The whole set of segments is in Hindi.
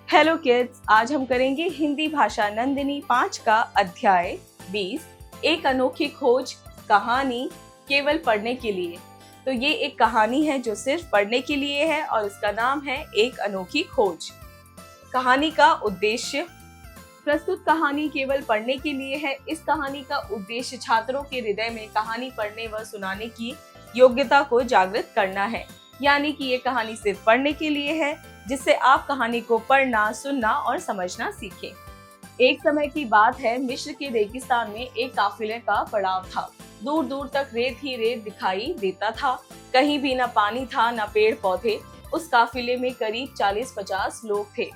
हेलो किड्स, आज हम करेंगे हिंदी भाषा नंदिनी 5 का अध्याय 20 एक अनोखी खोज कहानी केवल पढ़ने के लिए। तो ये एक कहानी है जो सिर्फ पढ़ने के लिए है और इसका नाम है एक अनोखी खोज। कहानी का उद्देश्य। प्रस्तुत कहानी केवल पढ़ने के लिए है। इस कहानी का उद्देश्य छात्रों के हृदय में कहानी पढ़ने व सुनाने की योग्यता को जागृत करना है। यानी कि ये कहानी सिर्फ पढ़ने के लिए है, जिससे आप कहानी को पढ़ना, सुनना और समझना सीखें। एक समय की बात है, मिस्र के रेगिस्तान में एक काफिले का पड़ाव था। दूर दूर तक रेत ही रेत दिखाई देता था। कहीं भी न पानी था न पेड़ पौधे। उस काफिले में करीब 40-50 लोग थे।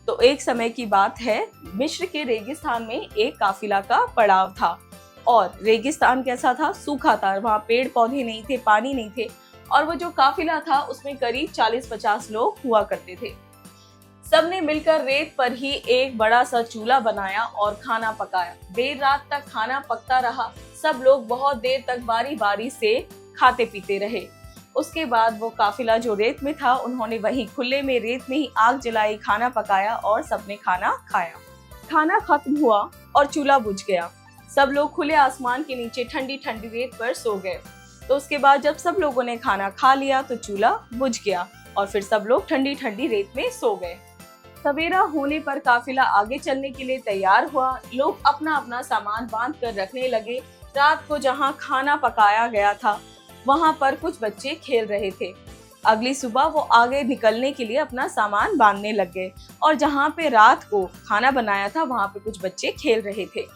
तो एक समय की बात है, मिस्र के रेगिस्तान में एक काफिला का पड़ाव था। और रेगिस्तान कैसा था? सूखा था। वहाँ पेड़ पौधे नहीं थे, पानी नहीं थे। और वो जो काफिला था उसमें करीब 40-50 लोग हुआ करते थे। सबने मिलकर रेत पर ही एक बड़ा सा चूल्हा बनाया और खाना पकाया। देर रात तक खाना पकता रहा। सब लोग बहुत देर तक बारी बारी से खाते पीते रहे। उसके बाद वो काफिला जो रेत में था, उन्होंने वहीं खुले में रेत में ही आग जलाई, खाना पकाया और सबने खाना खाया। खाना खत्म हुआ और चूल्हा बुझ गया। सब लोग खुले आसमान के नीचे ठंडी ठंडी रेत पर सो गए। तो उसके बाद जब सब लोगों ने खाना खा लिया तो चूल्हा बुझ गया और फिर सब लोग ठंडी ठंडी रेत में सो गए। सवेरा होने पर काफिला आगे चलने के लिए तैयार हुआ। लोग अपना अपना सामान बांध कर रखने लगे। रात को जहां खाना पकाया गया था वहां पर कुछ बच्चे खेल रहे थे। अगली सुबह वो आगे निकलने के लिए अपना सामान बांधने लग गए और जहां पे रात को खाना बनाया था वहां पे कुछ बच्चे खेल रहे थे।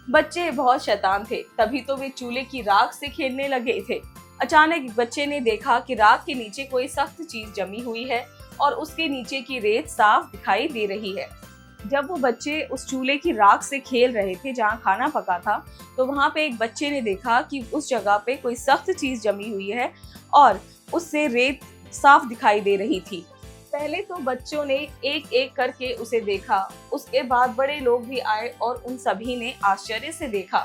बच्चे बहुत शैतान थे, तभी तो वे चूल्हे की राख से खेलने लगे थे। अचानक एक बच्चे ने देखा कि राख के नीचे कोई सख्त चीज जमी हुई है और उसके नीचे की रेत साफ दिखाई दे रही है। जब वो बच्चे उस चूल्हे की राख से खेल रहे थे जहाँ खाना पका था, तो वहाँ पे एक बच्चे ने देखा कि उस जगह पे कोई सख्त चीज जमी हुई है और उससे रेत साफ दिखाई दे रही थी। पहले तो बच्चों ने एक एक करके उसे देखा। उसके बाद बड़े लोग भी आए और उन सभी ने आश्चर्य से देखा।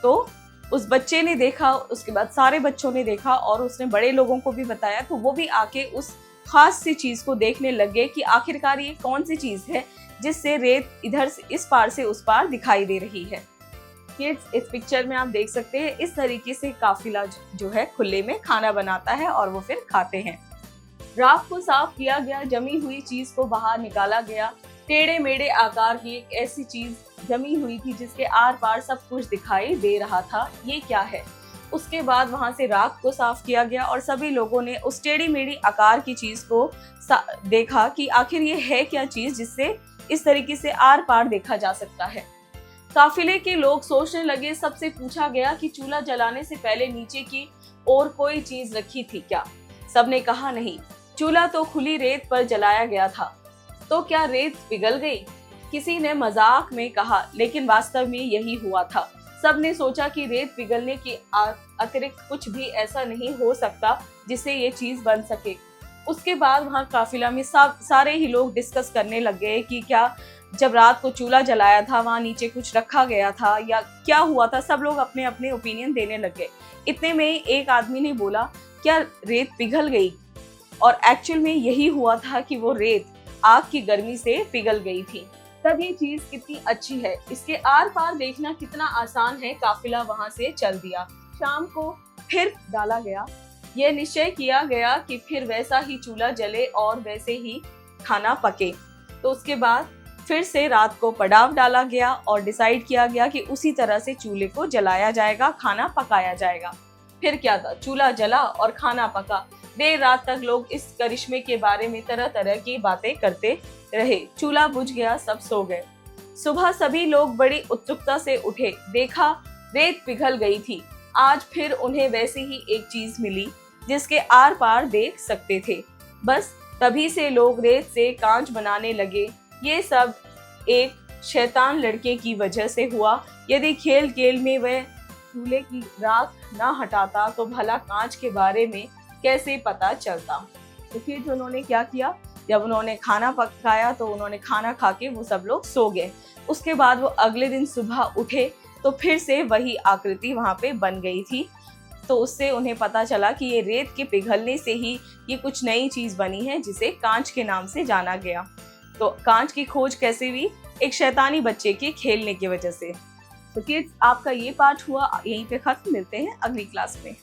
तो उस बच्चे ने देखा, उसके बाद सारे बच्चों ने देखा और उसने बड़े लोगों को भी बताया। तो वो भी आके उस खास सी चीज को देखने लगे कि आखिरकार ये कौन सी चीज है जिससे रेत इधर से इस पार से उस पार दिखाई दे रही है। किड्स, इस पिक्चर में आप देख सकते हैं इस तरीके से काफिला जो है खुले में खाना बनाता है और वो फिर खाते हैं। राख को साफ किया गया, जमी हुई चीज को बाहर निकाला गया। टेढ़े मेढ़े आकार की एक ऐसी चीज जमी हुई थी जिसके आर पार सब कुछ दिखाई दे रहा था। ये क्या है? उसके बाद वहां से राख को साफ किया गया और सभी लोगों ने उस टेढ़ी मेढ़ी आकार की चीज को देखा कि आखिर ये है क्या चीज जिससे इस तरीके से आर पार देखा जा सकता है। काफिले के लोग सोचने लगे। सबसे पूछा गया कि चूल्हा जलाने से पहले नीचे की और कोई चीज रखी थी क्या? सबने कहा नहीं, चूल्हा तो खुली रेत पर जलाया गया था। तो क्या रेत पिघल गई? किसी ने मजाक में कहा, लेकिन वास्तव में यही हुआ था। सबने सोचा कि रेत पिघलने के अतिरिक्त कुछ भी ऐसा नहीं हो सकता जिससे ये चीज बन सके। उसके बाद वहाँ काफिला में सारे ही लोग डिस्कस करने लग गए कि क्या जब रात को चूल्हा जलाया था वहाँ नीचे कुछ रखा गया था या क्या हुआ था। सब लोग अपने अपने ओपिनियन देने लग गए। इतने में एक आदमी ने बोला, क्या रेत पिघल गई? और एक्चुअल में यही हुआ था कि वो रेत आग की गर्मी से पिघल गई थी। तब ये चीज कितनी अच्छी है, इसके आर पार देखना कितना आसान है। काफिला वहां से चल दिया। शाम को फिर डाला गया। यह निश्चय किया गया कि फिर वैसा ही चूल्हा जले और वैसे ही खाना पके। तो उसके बाद फिर से रात को पड़ाव डाला गया और डिसाइड किया गया कि उसी तरह से चूल्हे को जलाया जाएगा, खाना पकाया जाएगा। फिर क्या था, चूल्हा जला और खाना पका। देर रात तक लोग इस करिश्मे के बारे में तरह तरह की बातें करते रहे। चूल्हा बुझ गया, सब सो गए। सुबह सभी लोग बड़ी उत्सुकता से उठे। देखा रेत पिघल गई थी। आज फिर उन्हें वैसी ही एक चीज मिली जिसके आर पार देख सकते थे। बस तभी से लोग रेत से कांच बनाने लगे। ये सब एक शैतान लड़के की वजह से हुआ। यदि खेल खेल में वह चूल्हे की राख ना हटाता तो भला कांच के बारे में कैसे पता चलता। तो फिर उन्होंने क्या किया, जब उन्होंने खाना पकाया तो उन्होंने खाना खा के वो सब लोग सो गए। उसके बाद वो अगले दिन सुबह उठे तो फिर से वही आकृति वहां पे बन गई थी। तो उससे उन्हें पता चला कि ये रेत के पिघलने से ही ये कुछ नई चीज बनी है जिसे कांच के नाम से जाना गया। तो कांच की खोज कैसे हुई? एक शैतानी बच्चे के खेलने की वजह से। तो किड्स, आपका ये पार्ट हुआ यहीं पे खत्म। मिलते हैं अगली क्लास में।